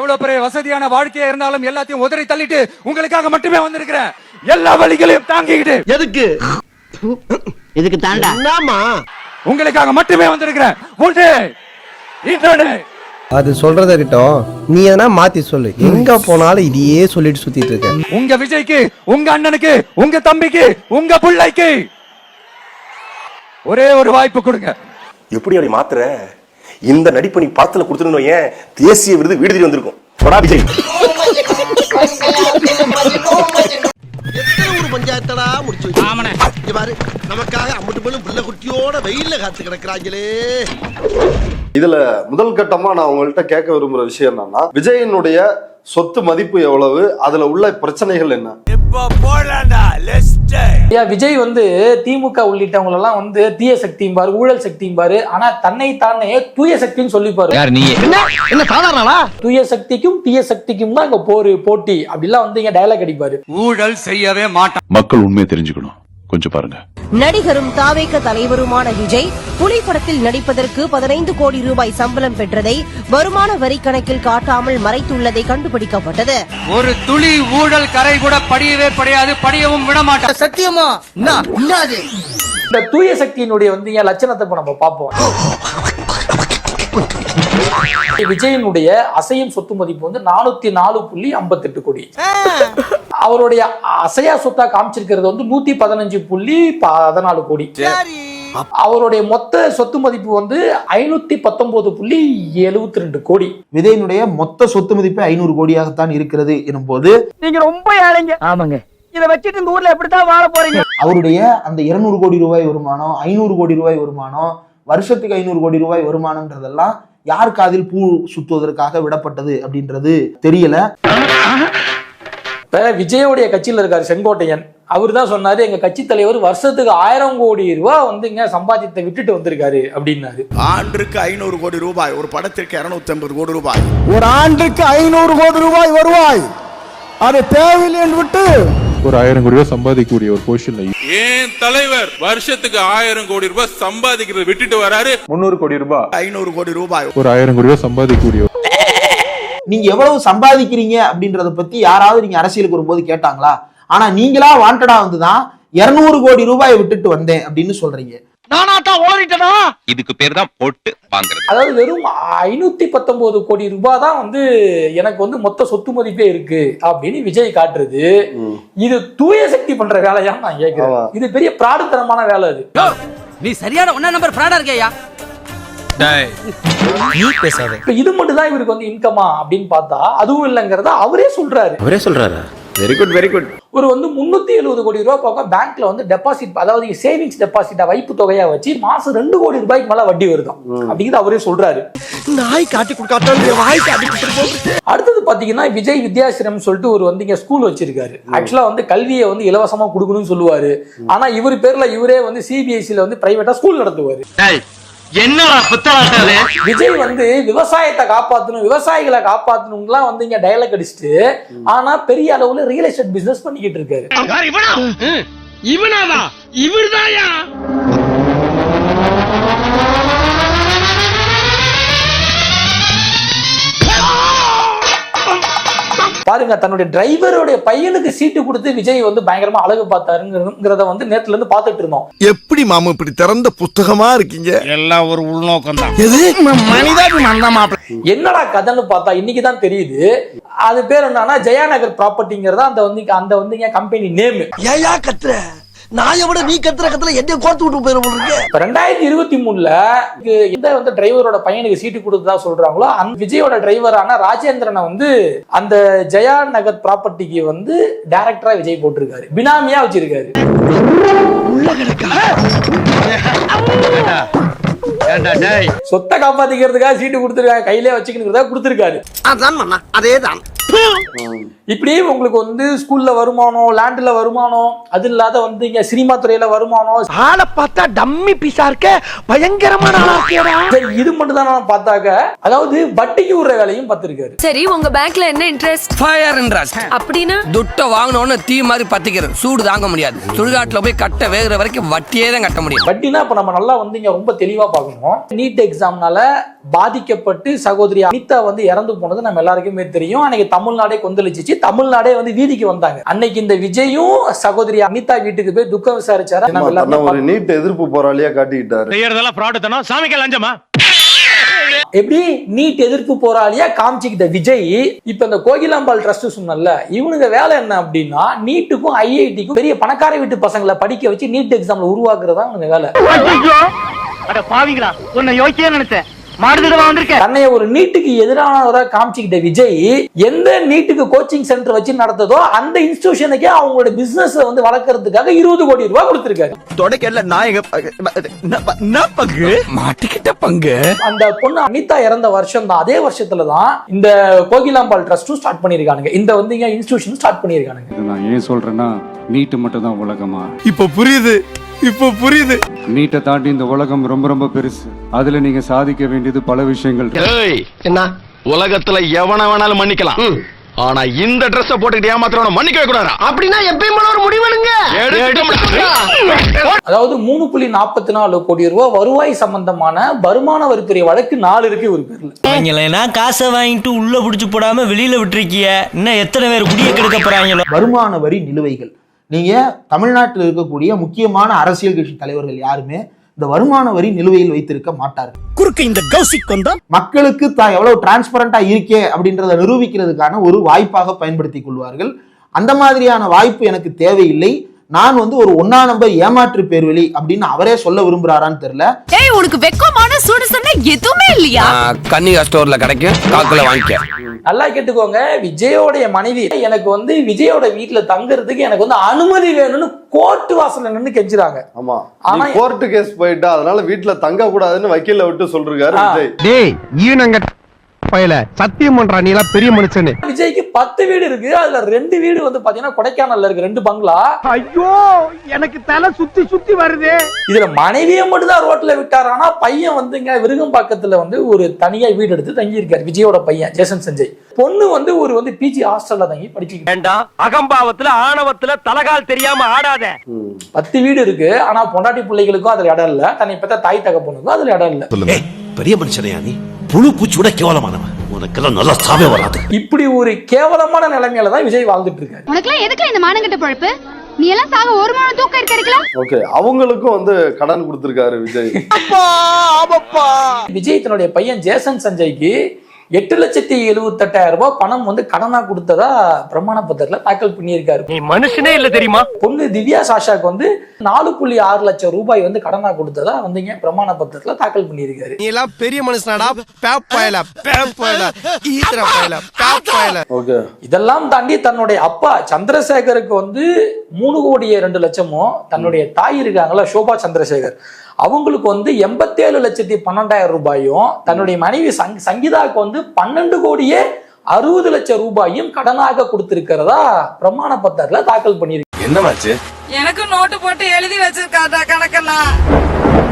எவ்வளவு பெரிய வசதியான வாழ்க்கையா இருந்தாலும் எல்லாத்தையும் உதறி தள்ளிட்டு உங்களுக்காக மட்டுமே வந்திருக்கிறேன். எல்லா வழிகளையும் தாங்கிக்கிட்டு. எதுக்கு இதுக்கு தாண்டா உங்களுக்காக மட்டுமே வந்திருக்கிறேன். ஒன்று இன்னொன்று. அது சொல்றத இருக்கட்டும், நீ எதனா மாத்தி சொல்லு. எங்க போனாலும் இதையே சொல்லிட்டு சுத்திட்டு இருக்க. உங்க விஜய்க்கு, உங்க அண்ணனுக்கு, உங்க தம்பிக்கு, உங்க பிள்ளைக்கு ஒரே ஒரு வாய்ப்பு கொடுங்க. எப்படி அப்படி மாத்துற? இந்த நடிப்பை நீ படத்துல கொடுத்துருந்தோம், ஏன் தேசிய விருது வீடு தேடி வந்திருக்கும். படா விஜய். எத்தனை ஒரு பஞ்சாயத்தடா முடிச்சு வச்சு பாரு, நமக்காக அம்மட்டு போலும் பிள்ளை குட்டியோட வெயில்ல காத்து கிடக்குறாங்களே. இதுல முதல் கட்டமா நான் உங்கள்கிட்ட கேட்க விரும்புற விஷயம் என்னன்னா, விஜயனுடைய சொத்து மதிப்பு எவ்வளவு, அதுல உள்ள பிரச்சனைகள் என்ன? விஜய் வந்து திமுக உள்ளிட்டவங்க எல்லாம் வந்து தீய சக்தியும் பாரு, ஊழல் சக்தியும் பாரு, ஆனா தன்னை தானே தூய சக்தின்னு சொல்லிப்பாரு. என்ன சாதாரணா? தூய சக்திக்கும் தீய சக்திக்கும் தான் இங்க போட்டி அப்படிலாம் வந்து இங்க டயலாக் அடிப்பாரு. ஊழல் செய்யவே மாட்டான். மக்கள் உண்மையை தெரிஞ்சுக்கணும், கொஞ்சம் பாருங்க. நடிகரும் தாவேக தலைவருமான விஜய் புலி படத்தில் நடிப்பதற்கு 15 கோடி ரூபாய் சம்பளம் பெற்றதை வருமான வரி கணக்கில் காட்டாமல் மறைத்துள்ளதை கண்டுபிடிக்கப்பட்டது. ஒரு துளி ஊழல் கரை கூட படியவே படியாது, படியவும் விட மாட்டான். சத்தியமா? இந்த தூய சக்தியினுடைய வந்து லட்சணத்தை இப்ப நம்ம பார்ப்போம். விஜயனுடைய அசையும் சொத்து மதிப்பு வந்து 404.58 கோடி. அவருடைய அசையா சொத்தா காமிச்சிருக்கிறது வந்து 115.14 கோடி. அவருடைய மொத்த சொத்து மதிப்பு வந்து 519.72 கோடி. விஜயனுடைய மொத்த சொத்து மதிப்பு 500 கோடியாகத்தான் இருக்கிறது எனும் போது நீங்க ரொம்ப ஏழைங்க. ஆமாங்க. இத வச்சிட்டு இந்த ஊர்ல எப்படித்தான் வாழ போறீங்க? அவருடைய அந்த 200 கோடி ரூபாய் வருமானம், 500 கோடி ரூபாய் வருமானம், வருஷத்துக்கு 500 கோடி ரூபாய் வருமானம்ன்றதெல்லாம் யார் காதில் பூ சுத்துவதற்காக விடப்பட்டது அப்படின்றது தெரியல. விஜயோடைய கட்சியில இருக்காரு செங்கோட்டையன், அவர் தான் சொன்னாரு, எங்க கட்சி தலைவர் வருஷத்துக்கு 1000 கோடி ரூபாய் வந்து இங்க சம்பாதித்தை விட்டுட்டு வந்திருக்காரு அப்படின்னாரு. ஆண்டுக்கு 500 கோடி ரூபாய், ஒரு படத்திற்கு 250 கோடி ரூபாய். ஒரு ஆண்டுக்கு 500 கோடி ரூபாய் வருவாய், அது தேவையில்லை என்று விட்டு ஒரு 1000 கோடி ரூபாய் சம்பாதிக்கக்கூடிய ஒரு பொசிஷன்ல ஏன் தலைவர் வருஷத்துக்கு 1000 கோடி ரூபாய் சம்பாதிக்கிறத விட்டுட்டு வராரு. 300 கோடி ரூபாய், 500 கோடி ரூபாய், ஒரு 1000 கோடி ரூபாய் சம்பாதிக்கக்கூடிய. நீங்க எவ்வளவு சம்பாதிக்கிறீங்க அப்படின்றத பத்தி யாராவது நீங்க அரசியலுக்கு வரும்போது கேட்டாங்களா? ஆனா நீங்களா வாண்டடா வந்துதான் 200 கோடி ரூபாயை விட்டுட்டு வந்தேன் அப்படின்னு சொல்றீங்க. இதுக்கு பேர் தான் போட்டு வாங்குறது. அதாவது வெறும் 519 கோடி ரூபாய் தான் வந்து எனக்கு வந்து மொத்த சொத்து மதிப்பே இருக்கு அப்படின்னு விஜய் காட்டுறது. இது தூய சக்தி பண்ற வேலையா நான் கேட்கிறேன். இது பெரிய பிராடுத்தனமான வேலை. அது நீ சரியான 1 நம்பர் பிராடா இருக்கையா? இது மட்டும் தான் இவருக்கு வந்து இன்கமா அப்படின்னு பார்த்தா அதுவும் இல்லைங்கிறத அவரே சொல்றாரு. Very good, very good. ஒரு வந்து 370 கோடி ரூபாய் பக்கம் பேங்க்ல வந்து டெபாசிட், அதாவது சேவிங்ஸ் டெபாசிட்டா வைப்பு தொகையா வச்சு மாசம் 2 கோடி ரூபாய்க்கு மேல வட்டி வருதாம் அப்படிங்கிறது அவரே சொல்றாரு. நாய் காட்டி கொடுக்காட்டாலும் வாய் காட்டி கொடுத்துட்டு. அடுத்தது பாத்தீங்கன்னா விஜய் வித்யாசிரம் சொல்லிட்டு ஒரு வந்து இங்க ஸ்கூல் வச்சிருக்காரு. ஆக்சுவலா வந்து கல்வியை வந்து இலவசமா கொடுக்கணும்னு சொல்லுவாரு. ஆனா இவர் பேர்ல இவரே வந்து சிபிஎஸ்சில வந்து பிரைவேட்டா ஸ்கூல் நடத்துவாரு. என்னடா புத்தகத்தால விஜய் வந்து விவசாயத்தை காப்பாத்தணும், விவசாயிகளை காப்பாத்தணும்லாம் வந்து இங்க டயலாக் அடிச்சுட்டு, ஆனா பெரிய அளவுல ரியல் எஸ்டேட் பிசினஸ் பண்ணிக்கிட்டு இருக்காரு. இவனாதான் இவர்தாயா? பாருங்க, தன்னுடைய டிரைவருடைய பையனுக்கு சீட்டு கொடுத்து விஜய் வந்து பயங்கரமா அழகு பார்த்தாருங்கிறத வந்து நேத்துல இருந்து பாத்துட்டு இருந்தோம். எப்படி மாமா இப்படி திறந்த புத்தகமா இருக்கீங்க? எல்லாம் ஒரு உள்நோக்கம் தான். என்னடா கதைன்னு பார்த்தா இன்னைக்குதான் தெரியுது. அது பேர் என்னன்னா ஜெயாநகர் ப்ராப்பர்ட்டிங்கிறதா அந்த வந்து கம்பெனி நேம். ஏயா கத்துற? நான் எவ்வளோ நீ கத்துற கத்துல என்ன கோர்த்து விட்டு போயிடும். 2023ல எந்த வந்து டிரைவரோட பையனுக்கு சீட்டு கொடுத்ததா சொல்றாங்களோ அந்த விஜயோட டிரைவரான ராஜேந்திரனை வந்து அந்த ஜெயா நகர் ப்ராப்பர்ட்டிக்கு வந்து டைரக்டரா விஜய் போட்டிருக்காரு, பினாமியா வச்சிருக்காரு. சொத்தை காப்பாத்திக்கிறதுக்காக சீட்டு கொடுத்துருக்காங்க, கையிலே வச்சுக்கிறதா கொடுத்துருக்காரு. அதேதான். இப்படியே உங்களுக்கு வந்து ஸ்கூல்ல வருமானம், லேண்ட்ல வருமானம், அது இல்லாத வந்து இங்க சினிமா துறையில வருமானம். ஆளை பார்த்தா டம்மி பீஸா இருக்க, பயங்கரமான ஆளா இருக்கேடா. இது மட்டும் தான் பார்த்தாக்க, அதாவது வட்டிக்கு விடுற வேலையும் பார்த்திருக்காரு. சரி, உங்க பேங்க்ல என்ன இன்ட்ரெஸ்ட்? Fire interest. அப்படின்னா துட்ட வாங்கணும்னு தீ மாதிரி பத்திக்கிறது, சூடு தாங்க முடியாது. சுடுகாட்டுல போய் கட்ட வேகிற வரைக்கும் வட்டியே தான் கட்ட முடியும். வட்டினா இப்ப நம்ம நல்லா வந்து இங்க ரொம்ப தெளிவா பார்க்கணும். நீட் எக்ஸாம்னால பாதிக்கப்பட்டு சகோதரி அனிதா வந்து இறந்து போனது நம்ம எல்லாருக்குமே தெரியும். அன்னைக்கு தமிழ்நாடே கொந்தளிச்சிச்சு, தமிழ்நாடே வந்து வீதிக்கு வந்தாங்க. அன்னைக்கு இந்த விஜயும் சகோதரி அனிதா வீட்டுக்கு போய் துக்கம் விசாரிச்சாரு. ஒரு நீட் எதிர்ப்பு போராளியா காட்டிக்கிட்டாரு. செய்யறதெல்லாம் ஃப்ராட் தானா, சாமிக்கு லஞ்சமா? எப்படி நீட் எதிர்ப்பு போராளியா காமிச்சுக்கிட்ட விஜய் இப்ப இந்த கோகிலாம்பாள் ட்ரஸ்ட் சொன்னல, இவனுங்க வேலை என்ன அப்படின்னா நீட்டுக்கும் ஐஐடிக்கும் பெரிய பணக்கார வீட்டு பசங்களை படிக்க வச்சு நீட் எக்ஸாம்ல உருவாக்குறதா இவனுங்க வேலை. பாவிங்களா, உன்னை யோசிச்சே நினைச்சேன். தன்னைய ஒரு நீட்டுக்கு எதிரானவராக காமிச்சுக்கிட்ட விஜய் எந்த நீட்டுக்கு கோச்சிங் சென்டர் வச்சு நடத்ததோ அந்த இன்ஸ்டிடியூஷனுக்கே அவங்களோட பிசினஸ் வந்து வளர்க்கறதுக்காக 20 கோடி ரூபாய் கொடுத்திருக்காரு. மாட்டிக்கிட்ட பங்கு. அந்த பொண்ணு அனிதா இறந்த வருஷம் தான், அதே வருஷத்துலதான் இந்த கோகிலாம்பாள் ட்ரஸ்டும் ஸ்டார்ட் பண்ணிருக்கானுங்க. இந்த வந்து இன்ஸ்டிடியூஷன் ஸ்டார்ட் பண்ணிருக்கானுங்க. நான் ஏன் சொல்றேன்னா நீட்டு மட்டும் தான் உலகமா? இப்ப புரியுது. நீட்டை தாண்டி இந்த உலகம் ரொம்ப ரொம்ப பெருசு. அதுல நீங்க சாதிக்க வேண்டியது பல விஷயங்கள். என்ன உலகத்துல எவன வேணாலும் மன்னிக்கலாம், ஆனா இந்த Dress போட்டுக்கிட்டு ஏமாத்துறவன மன்னிக்கவே கூடாது. அப்படின்னா எப்பயும் ஒரு முடிவெடுங்க. அதாவது 3.44 கோடி ரூபாய் வருவாய் சம்பந்தமான வருமான வரித்துறை வழக்கு 4 இருக்கு ஒரு பேர்ல. காசை வாங்கிட்டு உள்ள புடிச்சு போடாம வெளியில விட்டுருக்கிய, இன்னும் எத்தனை பேர் குடிய கெடுக்க போறாங்களோ. வருமான வரி நிலுவைகள், நீங்க தமிழ்நாட்டில் இருக்கக்கூடிய முக்கியமான அரசியல் கட்சி தலைவர்கள் யாருமே இந்த வருமான வரி நிலுவையில் வைத்திருக்க மாட்டார்கள். குறுக்கு இந்த கௌசிக் வந்தா மக்களுக்கு எவ்வளவு டிரான்ஸ்பரண்டா இருக்கே அப்படின்றத நிரூபிக்கிறதுக்கான ஒரு வாய்ப்பாக பயன்படுத்திக் கொள்வார்கள். அந்த மாதிரியான வாய்ப்பு எனக்கு தேவையில்லை. நான் வந்து ஒரு 1ஆம் நம்பர் ஏமாற்று பேர்வழி அப்படின்னு அவரே சொல்ல விரும்புறாரான்னு தெரியல. உனக்கு வெக்கமான சூடு சொன்ன எதுவுமே இல்லையா? கன்னிகா ஸ்டோர்ல கிடைக்கும், காக்குல வாங்கிக்க. நல்லா கேட்டுக்கோங்க, விஜயோடைய மனைவி எனக்கு வந்து விஜயோட வீட்டுல தங்குறதுக்கு எனக்கு வந்து அனுமதி வேணும்னு கோர்ட் வாசல்ல நின்னு கெஞ்சுறாங்க. ஆமா, ஆனா கோர்ட் கேஸ் போயிட்டா அதனால வீட்டுல தங்க கூடாதுன்னு வக்கீல விட்டு சொல்றாரு விஜய். டேய் ஈனங்க பயல சத்தியம் பண்றா, நீ எல்லாம் பெரிய மனுஷனே. விஜய்க்கு 10 வீடு இருக்கு, அதுல 2 வீடு வந்து பாத்தீங்கன்னா கொடைக்கானல்ல இருக்கு, 2 பங்களா. ஐயோ எனக்கு தலை சுத்தி வருது. இதுல மனைவியை மட்டும் தான் ரோட்ல விட்டாரு. ஆனா பையன் வந்துங்க விருகம்பாக்கத்துல வந்து ஒரு தனியா வீடு எடுத்து தங்கி இருக்காரு. விஜயோட பையன் ஜேசன் சஞ்சய். பொண்ணு வந்து ஒரு பிஜி ஹாஸ்டல்ல தங்கி படிச்சுக்கிட்டு. வேண்டாம், அகம்பாவத்துல ஆணவத்துல தலகால் தெரியாம ஆடாத. 10 வீடு இருக்கு, ஆனா பொண்டாட்டி பிள்ளைகளுக்கும் அதுல இடம் இல்ல, தன்னை பெற்ற தாய் தகப்பனுக்கும் அதுல இடம் இல்ல. பெரிய மனுஷனையா நீ? புழு பூச்சியோட கேவலமானவன், உனக்கெல்லாம் நல்லா சாவே வராது. இப்படி ஒரு கேவலமான நிலைமையில தான் விஜய் வாழ்ந்துட்டு இருக்காரு. உனக்குலாம் எதுக்கு இந்த மானங்கட்ட பொழப்பு? நீ எல்லாம் சாக ஒரு மானம் தூக்கம் இருக்கலாம். ஓகே, அவங்களுக்கும் வந்து கடன் கொடுத்திருக்காரு விஜய். விஜய் தன்னுடைய பையன் ஜேசன் சஞ்சய்க்கு 8,78,000 ரூபாய் பணம் வந்து கடனா கொடுத்ததா பிரமாண பத்திரத்துல தாக்கல் பண்ணியிருக்காரு. நீ மனுஷனே இல்ல தெரியுமா? பொண்ணு திவ்யா சாஷாக்கு வந்து 4.6 லட்சம் ரூபாய் வந்து கடனா கொடுத்ததா வந்து பிரமாண பத்திரத்துல தாக்கல் பண்ணியிருக்காரு. நீ எல்லாம் பெரிய மனுஷனாடா. இதெல்லாம் தாண்டி தன்னுடைய அப்பா சந்திரசேகருக்கு வந்து 3,02 லட்சமும், தன்னுடைய தாய் இருக்காங்களா சோபா சந்திரசேகர், அவங்களுக்கு வந்து 87,12,000 ரூபாயும், தன்னுடைய மனைவி சங்கீதாவுக்கு வந்து 12,60 லட்சம் ரூபாயும் கடனாக கொடுத்திருக்கிறதா பிரமாண பத்திரத்துல தாக்கல் பண்ணிருக்கு. என்னமாச்சு? எனக்கு நோட்டு போட்டு எழுதி வச்சிருக்காடா கணக்கெல்லாம்.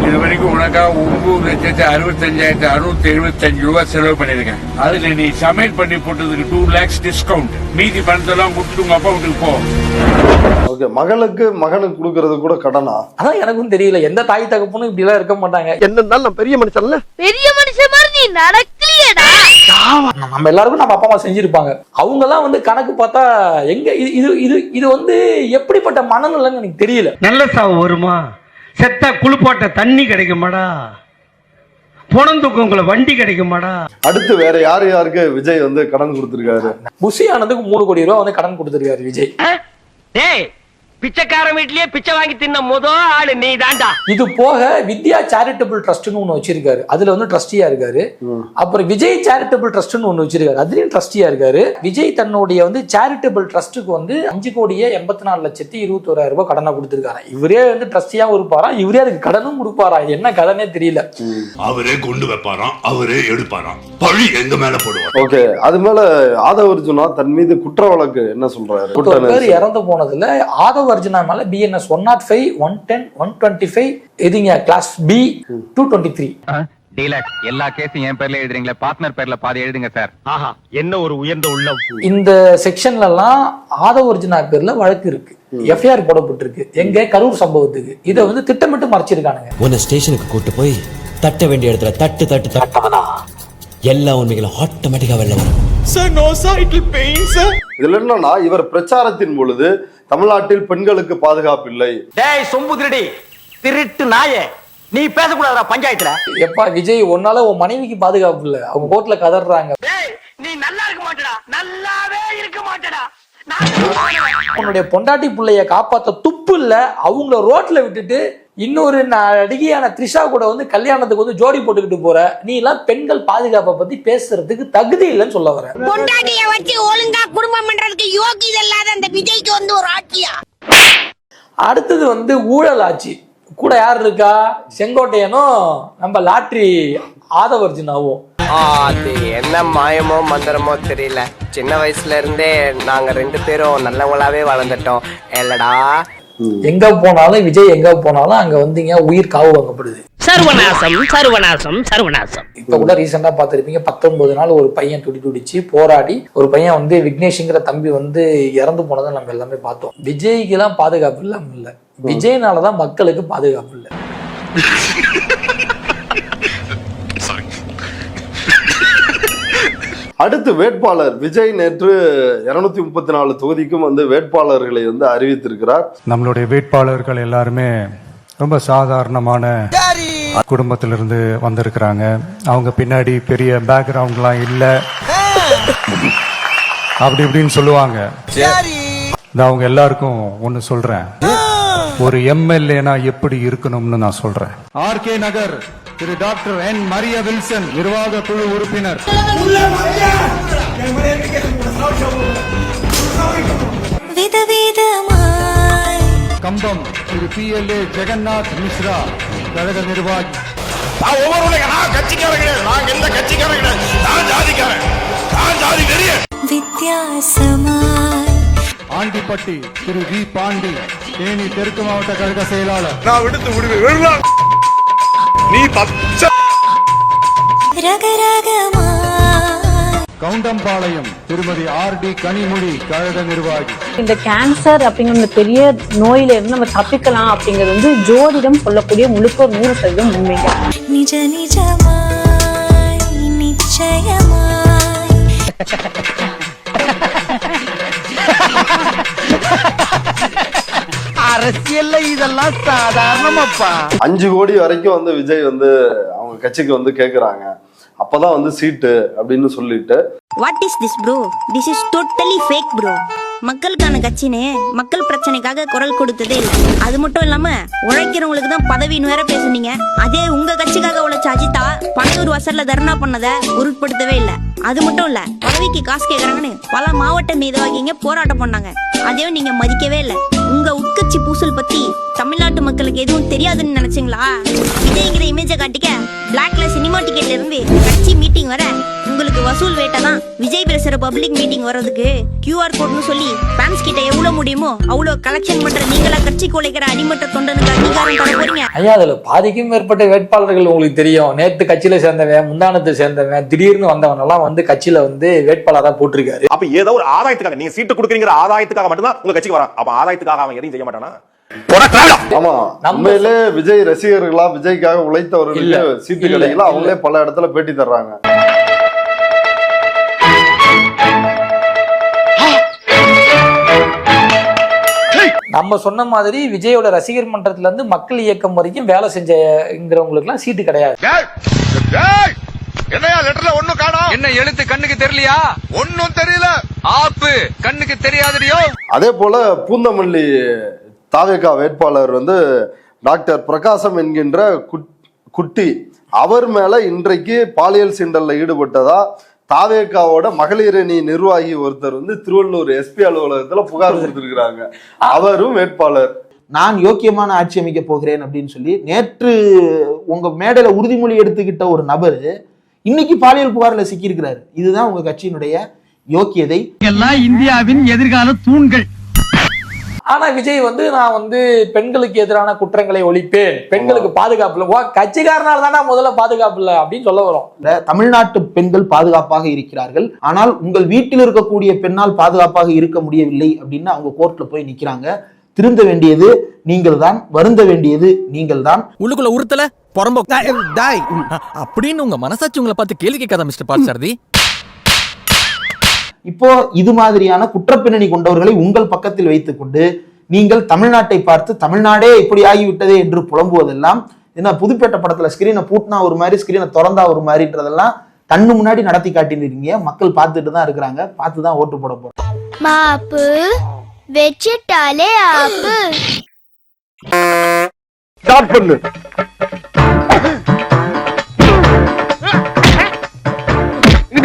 இது வரைக்கும் உனக்கா 9,65,675 ரூபாய் செலவு பண்ணிருக்கேன். அதுல நீ சமையல் பண்ணி போட்டதுக்கு 2 lakhs டிஸ்கவுண்ட். மீதி பணத்தெல்லாம் கொடுத்துட்டு உங்க அப்பா வீட்டுக்கு போ. ஓகே, மகனுக்கு கொடுக்கறது கூட கடனா? அதான் எனக்கும் தெரியல, எந்த தாய் தகப்பனும் இப்படி எல்லாம் இருக்க மாட்டாங்க. என்னன்னாலும் நான் பெரிய மனுஷன்ல. பெரிய மனுஷன் மாதிரி நீ நடக்கலையேடா. நம்ம எல்லாருக்கும் நம்ம அப்பா அம்மா செஞ்சிருப்பாங்க. அவங்க எல்லாம் வந்து கணக்கு பார்த்தா எங்க இது வந்து எப்படிப்பட்ட மனநிலைன்னு எனக்கு தெரியல. நல்ல சாவு வருமா? செத்தா குளிப்பாட்ட தண்ணி கிடைக்குமாடா? பொணந்துக்கு வண்டி கிடைக்குமாடா? அடுத்து வேற யாருக்கு விஜய் வந்து கடன் கொடுத்திருக்காரு? புஷி ஆனந்துக்கு 3 கோடி ரூபாய் வந்து கடன் கொடுத்திருக்காரு விஜய். டேய், பிச்சைக்காரன் வீட்லயே பிச்சை வாங்கி தின்ன முதல் ஆளு நீ தாண்டா. இது போக வித்யா சேரிட்டபிள் ட்ரஸ்ட்னு ஒண்ணு வச்சிருக்காரு, அதுல வந்து ட்ரஸ்டியா இருக்காரு. அப்புறம் விஜய் சேரிட்டபிள் ட்ரஸ்ட்னு ஒண்ணு வச்சிருக்காரு, அதுலயும் ட்ரஸ்டியா இருக்காரு. விஜய் தன்னுடைய வந்து சேரிட்டபிள் ட்ரஸ்ட்டுக்கு வந்து 5,84,21,000 ரூபாய் கடனா கொடுத்திருக்காரு. இவரே வந்து ட்ரஸ்டியா இருப்பாராம், இவரே அதுக்கு கடனும் கொடுப்பாராம். என்ன கடனே தெரியல. அவரே கொண்டு வைப்பாராம், அவரே எடுப்பாராம், பழி எங்க மேல போடுவார். ஓகே, அது மேல ஆதவ அர்ஜுனா தன் மீது குற்ற வழக்கு என்ன சொல்றாரு? ஒரு பேர் இறந்து போனதுல ஆதவ அர்ஜுனா மேல BNS 105, 110, 125 எதுங்க கிளாஸ் B 223. டீலக்ஸ் எல்லா கேஸும் என் பேர்ல எழுதுறீங்களா? பார்ட்னர் பேர்ல பாதி எழுதுங்க சார். ஆஹா, என்ன ஒரு உயர்ந்த உள்ளம். இந்த செக்ஷன்ல எல்லாம் ஆதவ அர்ஜுனா பேர்ல வழக்கு இருக்கு, FIR போடப்பட்டிருக்கு. எங்க கரூர் சம்பவத்துக்கு இதை வந்து திட்டமிட்டு மறைச்சிருக்கானுங்க. உன்னை ஸ்டேஷனுக்கு கூட்டு போய் தட்ட வேண்டிய இடத்துல தட்டு தட்டு தட்டவனா எல்லா உண்மைகளும் ஆட்டோமேட்டிக்கா வெளில வரும். இதுல என்னன்னா, இவர் பிரச்சாரத்தின் பொழுது தமிழ்நாட்டில் பெண்களுக்கு பாதுகாப்பு இல்லை. டேய் சொம்பு திருடி திருட்டு நாயே, நீ பேசக்கூடாதா பஞ்சாயத்துல? எப்பா விஜய், ஒன்னால உன் மனைவிக்கு பாதுகாப்பு இல்ல, அவங்க கோர்ட்ல கதறாங்க. நீ நல்லா இருக்க மாட்டடா, நல்லாவே இருக்க மாட்டடா. உன்னுடைய பொண்டாட்டி பிள்ளைய காப்பாத்த துப்பு இல்ல, அவங்கள ரோட்ல விட்டுட்டு இன்னொரு நடிகையான த்ரிஷா கூட வந்து கல்யாணத்துக்கு வந்து ஜோடி போட்டுக்கிட்டு போற நீ எல்லாம் பெண்கள் பாதுகாப்பை பத்தி பேசுறதுக்கு தகுதி இல்லைன்னு சொல்ல வர. பொண்டாட்டிய வச்சு ஒழுங்கா குடும்பம் பண்றதுக்கு யோகிதை இல்லாத அந்த விஜய்க்கு வந்து ஒரு ஆட்சியா? அடுத்தது வந்து ஊழல் ஆட்சி. கூட யார் இருக்கா? செங்கோட்டையனும் நம்ம லாட்ரி ஆதவர்ஜுனாவும். அது என்ன மாயமோ மந்திரமோ தெரியல, சின்ன வயசுல இருந்தே நாங்க 2 பேரும் நல்லவங்களாவே வளர்ந்துட்டோம் இல்லடா. எங்க போனாலும் விஜய் எங்க போனாலும் அங்க வந்தீங்க உயிர் காவு வாங்கப்படுது. சர்வநாசம் சர்வநாசம் சர்வநாசம். இப்ப கூட ரீசெண்டா பாத்திருப்பீங்க, 19 நாள் ஒரு பையன் துடிச்சு போராடி ஒரு பையன் வந்து விக்னேஷ்ங்கிற தம்பி வந்து இறந்து போனதை நம்ம எல்லாமே பார்த்தோம். விஜய்க்கு எல்லாம் பாதுகாப்பு இல்லாம இல்ல, விஜய்னாலதான் மக்களுக்கு பாதுகாப்பு இல்ல. அடுத்து வேட்பாளர் விஜய் நேற்று 234 தொகுதிக்கும் வந்து வேட்பாளர்களை வந்து அறிவித்திருக்கிறார். நம்மளுடைய வேட்பாளர்கள் எல்லாருமே ரொம்ப சாதாரணமான குடும்பத்திலிருந்து வந்திருக்கிறாங்க. அவங்க பின்னாடி பெரிய பேக்ரவுண்ட்லாம் இல்ல, அப்படி இப்படின்னு சொல்லுவாங்க. நான் அவங்க எல்லாருக்கும் ஒன்னு சொல்றேன், ஒரு எம்எல்ஏனா எப்படி இருக்கணும்னு நான் சொல்றேன். ஆர்கே நகர் திரு டாக்டர் என் மரியா வில்சன் நிர்வாக குழு உறுப்பினர். கம்பம் திரு PLA ஜெகநாத் மிஸ்ரா கழக நிர்வாகி. ஆண்டிப்பட்டி திரு வி பாண்டி தேனி தெற்கு மாவட்ட கழக செயலாளர். நான் விடுத்து விடுவேன் கவுண்டம்பாளையம் திருமதி RD கனிமொழி கழக நிர்வாகி. இந்த கேன்சர் அப்படிங்கிற பெரிய நோயில இருந்து நம்ம தப்பிக்கலாம் அப்படிங்கிறது வந்து ஜோதிடம் சொல்லக்கூடிய முழுக்க 100% உண்மைங்க. நிஜ நிஜமாய் நிச்சயமாய் அரசியல்ல இதெல்லாம் சாதாரணமாப்பா. 5 கோடி வரைக்கும் வந்து விஜய் வந்து அவங்க கட்சிக்கு வந்து கேக்குறாங்க. அப்பதான் வந்து சீட்டு அப்படின்னு சொல்லிட்டு. What is this bro? This is totally fake bro. மக்களுக்கான கட்சினே மக்கள் பிரச்சனைக்காக குரல் கொடுத்ததே இல்லை. அது மட்டும் இல்லாம உழைக்கிறவங்களுக்கு தான் பதவின்னு வேற பேசுனீங்க. அதே உங்க கட்சிக்காக உழைச்ச அஜிதா 12 வருஷத்துல தர்ணா பண்ணதை உருட்படுத்தவே இல்லை. அது மட்டும் இல்ல, பதவிக்கு காசு கேட்கறாங்கன்னு பல மாவட்ட நிர்வாகிங்க போராட்டம் பண்ணாங்க. அதையும் நீங்க மதிக்கவே இல்லை. உங்க உட்கட்சி பூசல் பத்தி தமிழ்நாட்டு மக்களுக்கு எதுவும் தெரியாதுன்னு நினைச்சீங்களா? விஜய்ங்கிற இமேஜை காட்டிக்க பிளாக்ல சினிமா டிக்கெட்ல இருந்து கட்சி மீட்டிங் வர உங்களுக்கு வசூல் வேட்டை தான். விஜய் பேசுற பப்ளிக் மீட்டிங் வர்றதுக்கு QR கோட்னு சொல்லி ஃபேன்ஸ் கிட்ட எவ்வளவு முடியுமோ அவ்வளவு கலெக்ஷன் பண்ற நீங்களா கட்சி கொலைக்கிற அடிமட்ட தொண்டனுக்கு அங்கீகாரம் தர போறீங்க? ஐயா, அதுல பாதிக்கும் மேற்பட்ட வேட்பாளர்கள் உங்களுக்கு தெரியும். நேத்து கட்சியில சேர்ந்தவன், முந்தானத்தை சேர்ந்தவன், திடீர்னு வந்தவன் எல்லாம் வந்து கட்சியில வந்து வேட்பாளரா போட்டிருக்காரு. அப்ப ஏதோ ஒரு ஆதாயத்துக்காக நீங்க சீட்டு கொடுக்குறீங்கிற ஆதாயத்துக்காக மட்டும்தான் உங்க கட்சிக்கு வரான். அப்ப ஆதாயத்துக்காக அவன் எதையும் செய்ய மாட்டானா? ஆமா, உண்மையிலே விஜய் ரசிகர்களா, விஜய்க்காக உழைத்தவர்களுக்கு சீட்டு கிடைக்கல. அவங்களே பல இடத்துல பேட்டி தர்றாங்க. நம்ம சொன்ன மாதிரி விஜயோட ரசிகர் மன்றத்துல இருந்து மக்கள் இயக்கம் வரைக்கும் வேலை செஞ்சவங்களுக்கு எல்லாம் சீட்டு கிடையாது. என்னையா லெட்டர்ல ஒண்ணும் காணோம்? என்ன எழுத்து கண்ணுக்கு தெரியலையா? ஒண்ணும் தெரியல. ஆப்பு கண்ணுக்கு தெரியாதடியோ. அதே போல பூந்தமல்லி தாவேகா வேட்பாளர் வந்து டாக்டர் பிரகாசம் என்கின்ற குட்டி, அவர் மேல இன்றைக்கு பாலியல் சீண்டல்ல ஈடுபட்டதா தாவேகாவோட மகளிர் அணி நிர்வாகி ஒருத்தர் வந்து திருவள்ளூர் SP அலுவலகத்துல புகார் கொடுத்திருக்கிறாங்க. அவரும் வேட்பாளர். நான் யோக்கியமான ஆட்சி அமைக்க போகிறேன் அப்படின்னு சொல்லி நேற்று உங்க மேடையில உறுதிமொழி எடுத்துக்கிட்ட ஒரு நபர் இன்னைக்கு பாலியல் புகார்ல சிக்கி இருக்கிறாரு. இதுதான் உங்க கட்சியினுடைய யோக்கியதை. எல்லாம் இந்தியாவின் எதிர்கால தூண்கள். ஆனா விஜய் வந்து நான் வந்து பெண்களுக்கு எதிரான குற்றங்களை ஒழிப்பேன், பெண்களுக்கு பாதுகாப்பு இல்லை, கட்சிக்காரனால தானே முதல்ல பாதுகாப்பு இல்லை அப்படின்னு சொல்ல வரும். தமிழ்நாட்டு பெண்கள் பாதுகாப்பாக இருக்கிறார்கள், ஆனால் உங்கள் வீட்டில் இருக்கக்கூடிய பெண்ணால் பாதுகாப்பாக இருக்க முடியவில்லை அப்படின்னு அவங்க கோர்ட்ல போய் நிக்கிறாங்க. திருந்த வேண்டியது நீங்கள் தான், வருந்த வேண்டியது நீங்கள் தான். உள்ளுக்குள்ள உறுத்தல பொறம்போ அப்படின்னு உங்க மனசாட்சி உங்களை பார்த்து கேள்வி கேட்காத மிஸ்டர் பார்த்தசாரதி. இப்போ இது மாதிரியான குற்றப்பின்னணி கொண்டவர்களை உங்கள் பக்கத்தில் வைத்துக்கொண்டு நீங்கள் தமிழ்நாட்டை பார்த்து தமிழ்நாடே இப்படி ஆகிவிட்டதே என்று புலம்புவதெல்லாம் என்ன, புதுப்பேட்டை படத்துல ஸ்கிரீனை பூட்டினா ஒரு மாதிரி ஸ்கிரீனை திறந்தா ஒரு மாதிரின்றதெல்லாம் கண்ணு முன்னாடி நடத்தி காட்டினீங்க. மக்கள் பார்த்துட்டு தான் இருக்கிறாங்க, பார்த்து தான் ஓட்டு போட போறோம். மாப்பு வெச்சிட்டாலே ஆப்பு. ஸ்டார்ட் பண்ணு.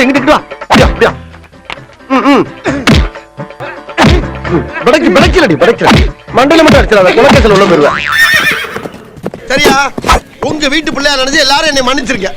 இங்கிட்டு வா. அப்படியா அப்படியா. படைக்கல மண்டல மட்டும் அடிச்சிடாத, குலக்கேசல் உள்ள போயிருவேன். சரியா? உங்க வீட்டு பிள்ளையா நினைச்சு எல்லாரும் என்னை மன்னிச்சிருங்க.